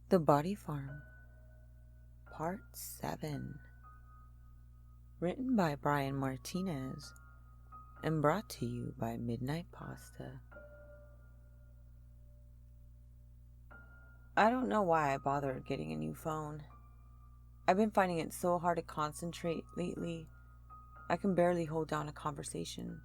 The Body Farm, Part 7. Written by Brian Martinez and brought to you by Midnight Pasta. I don't know why I bothered getting a new phone. I've been finding it so hard to concentrate lately. I can barely hold down a conversation.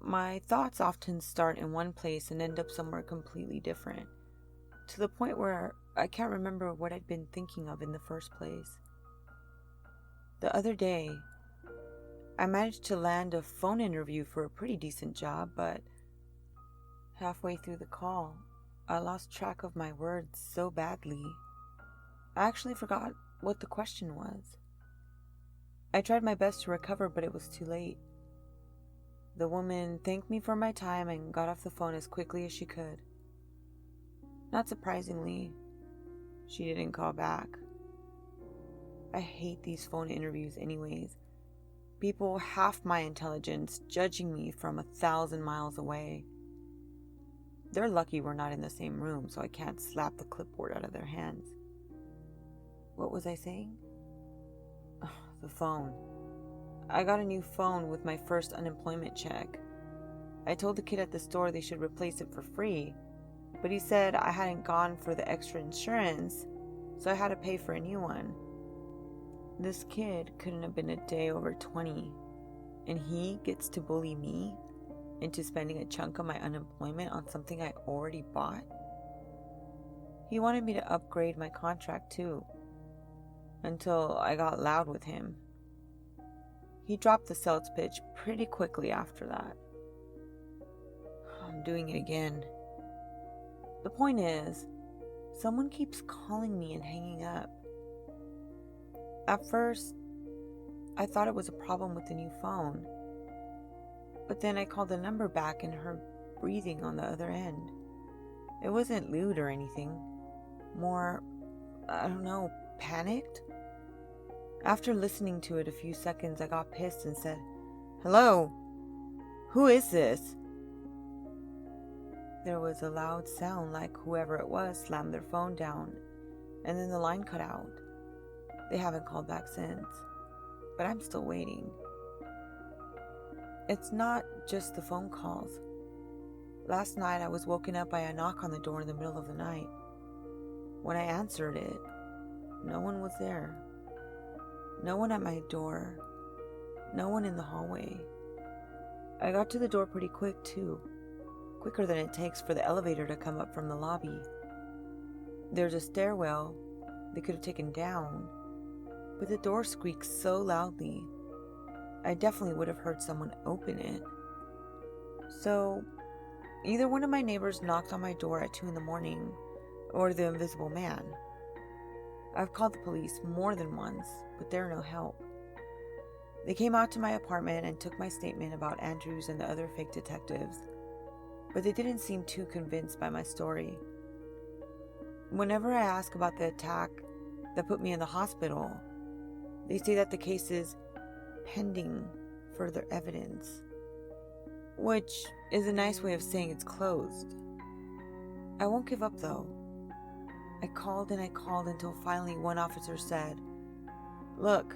My thoughts often start in one place and end up somewhere completely different, to the point where I can't remember what I'd been thinking of in the first place. The other day, I managed to land a phone interview for a pretty decent job, but halfway through the call, I lost track of my words so badly, I actually forgot what the question was. I tried my best to recover, but it was too late. The woman thanked me for my time and got off the phone as quickly as she could. Not surprisingly, she didn't call back. I hate these phone interviews anyways. People half my intelligence judging me from 1,000 miles away. They're lucky we're not in the same room, so I can't slap the clipboard out of their hands. What was I saying? The phone. I got a new phone with my first unemployment check. I told the kid at the store they should replace it for free, but he said I hadn't gone for the extra insurance, so I had to pay for a new one. This kid couldn't have been a day over 20, and he gets to bully me into spending a chunk of my unemployment on something I already bought? He wanted me to upgrade my contract too, until I got loud with him. He dropped the sales pitch pretty quickly after that. I'm doing it again. The point is, someone keeps calling me and hanging up. At first, I thought it was a problem with the new phone, but then I called the number back and heard breathing on the other end. It wasn't lewd or anything, more, panicked. After listening to it a few seconds, I got pissed and said, "Hello? Who is this?" There was a loud sound like whoever it was slammed their phone down, and then the line cut out. They haven't called back since, but I'm still waiting. It's not just the phone calls. Last night I was woken up by a knock on the door in the middle of the night. When I answered it, no one was there. No one at my door. No one in the hallway. I got to the door pretty quick too. Quicker than it takes for the elevator to come up from the lobby. There's a stairwell they could have taken down, but the door squeaks so loudly, I definitely would have heard someone open it. So, either one of my neighbors knocked on my door at 2 a.m, or the invisible man. I've called the police more than once, but they're no help. They came out to my apartment and took my statement about Andrews and the other fake detectives, but they didn't seem too convinced by my story. Whenever I ask about the attack that put me in the hospital, they say that the case is pending further evidence, which is a nice way of saying it's closed. I won't give up though. I called and I called until finally one officer said, "Look,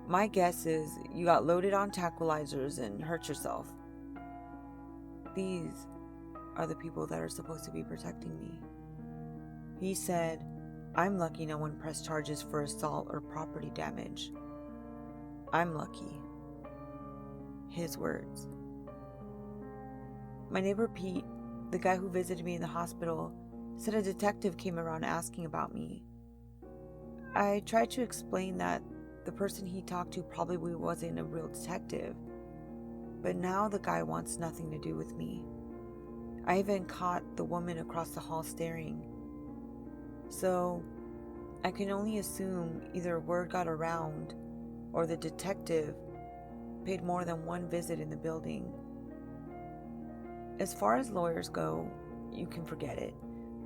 my guess is you got loaded on tranquilizers and hurt yourself." These are the people that are supposed to be protecting me. He said, I'm lucky no one pressed charges for assault or property damage. I'm lucky. His words. My neighbor Pete, the guy who visited me in the hospital, said a detective came around asking about me. I tried to explain that the person he talked to probably wasn't a real detective, but now the guy wants nothing to do with me. I even caught the woman across the hall staring. So, I can only assume either word got around or the detective paid more than one visit in the building. As far as lawyers go, you can forget it.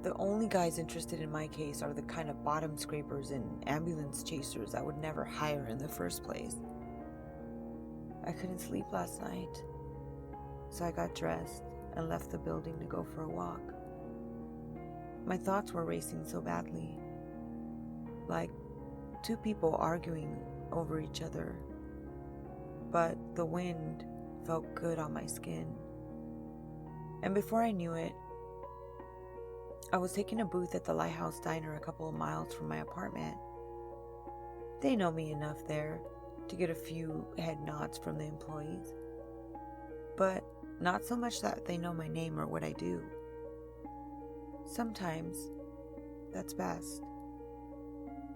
The only guys interested in my case are the kind of bottom scrapers and ambulance chasers I would never hire in the first place. I couldn't sleep last night, so I got dressed and left the building to go for a walk. My thoughts were racing so badly, like two people arguing over each other, but the wind felt good on my skin. And before I knew it, I was taking a booth at the Lighthouse Diner a couple of miles from my apartment. They know me enough there to get a few head nods from the employees, but not so much that they know my name or what I do. Sometimes that's best.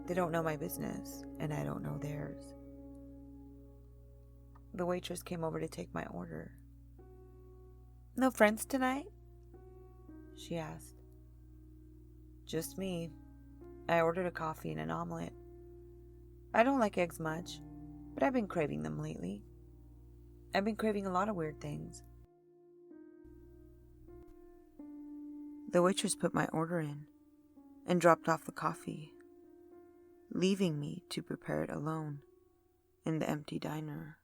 They don't know my business, and I don't know theirs. The waitress came over to take my order. "No friends tonight?" she asked. "Just me. I ordered a coffee and an omelet. I don't like eggs much, but I've been craving them lately. I've been craving a lot of weird things." The waitress put my order in and dropped off the coffee, leaving me to prepare it alone in the empty diner.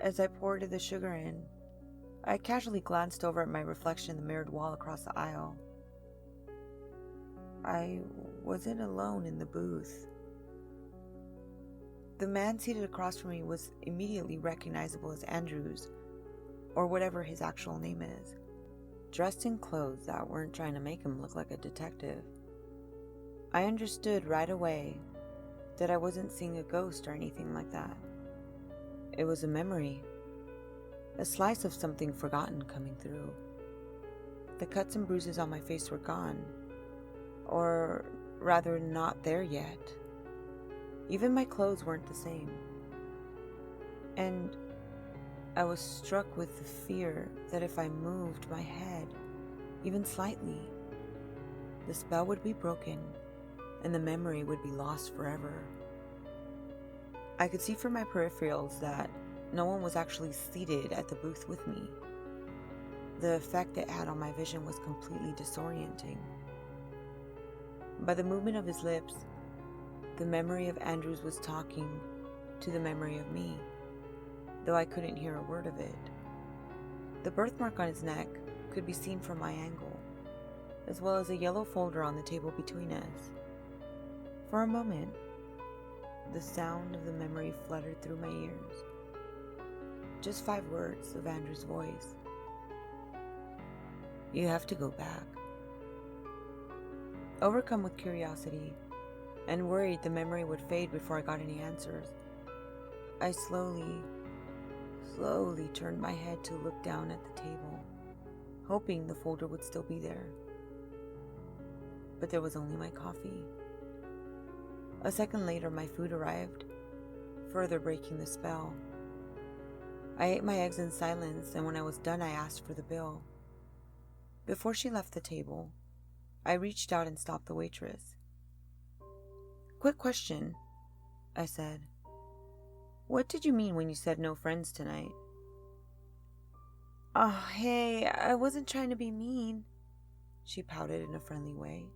As I poured the sugar in, I casually glanced over at my reflection in the mirrored wall across the aisle. I wasn't alone in the booth. The man seated across from me was immediately recognizable as Andrews, or whatever his actual name is, dressed in clothes that weren't trying to make him look like a detective. I understood right away that I wasn't seeing a ghost or anything like that. It was a memory, a slice of something forgotten coming through. The cuts and bruises on my face were gone, or rather not there yet. Even my clothes weren't the same. And I was struck with the fear that if I moved my head, even slightly, the spell would be broken and the memory would be lost forever. I could see from my peripherals that no one was actually seated at the booth with me. The effect it had on my vision was completely disorienting. By the movement of his lips, the memory of Andrews was talking to the memory of me, though I couldn't hear a word of it. The birthmark on his neck could be seen from my angle, as well as a yellow folder on the table between us. For a moment, the sound of the memory fluttered through my ears. Just 5 words of Andrew's voice. "You have to go back." Overcome with curiosity and worried the memory would fade before I got any answers, I slowly turned my head to look down at the table, hoping the folder would still be there. But there was only my coffee. A second later, my food arrived, further breaking the spell. I ate my eggs in silence, and when I was done, I asked for the bill. Before she left the table, I reached out and stopped the waitress. "Quick question," I said. "What did you mean when you said no friends tonight?" "Oh, hey, I wasn't trying to be mean," she pouted in a friendly way.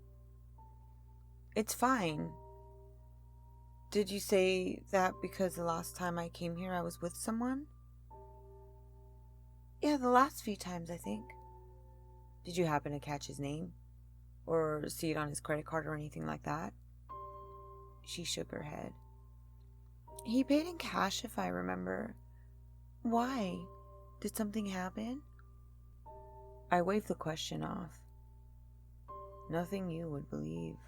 "It's fine. Did you say that because the last time I came here I was with someone?" "Yeah, the last few times, I think." "Did you happen to catch his name? Or see it on his credit card or anything like that?" She shook her head. "He paid in cash, if I remember. Why? Did something happen?" I waved the question off. "Nothing you would believe."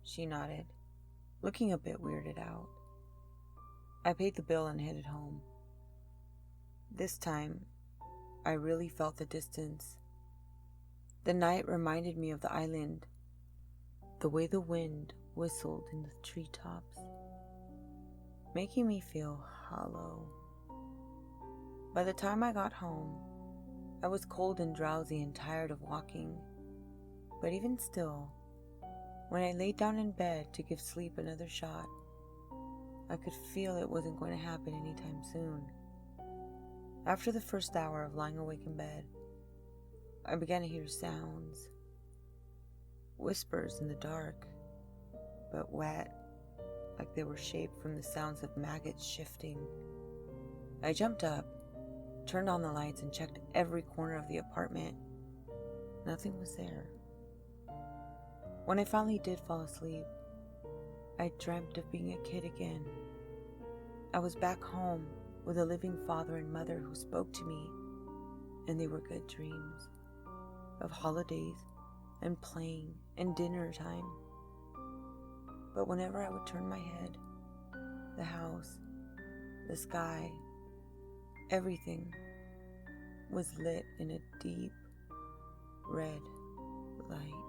She nodded, looking a bit weirded out. I paid the bill and headed home. This time, I really felt the distance. The night reminded me of the island, the way the wind whistled in the treetops, making me feel hollow. By the time I got home, I was cold and drowsy and tired of walking. But even still, when I laid down in bed to give sleep another shot, I could feel it wasn't going to happen anytime soon. After the first hour of lying awake in bed, I began to hear sounds. Whispers in the dark, but wet, like they were shaped from the sounds of maggots shifting. I jumped up, turned on the lights, and checked every corner of the apartment. Nothing was there. When I finally did fall asleep, I dreamt of being a kid again. I was back home with a living father and mother who spoke to me, and they were good dreams of holidays and playing and dinner time. But whenever I would turn my head, the house, the sky, everything was lit in a deep red light.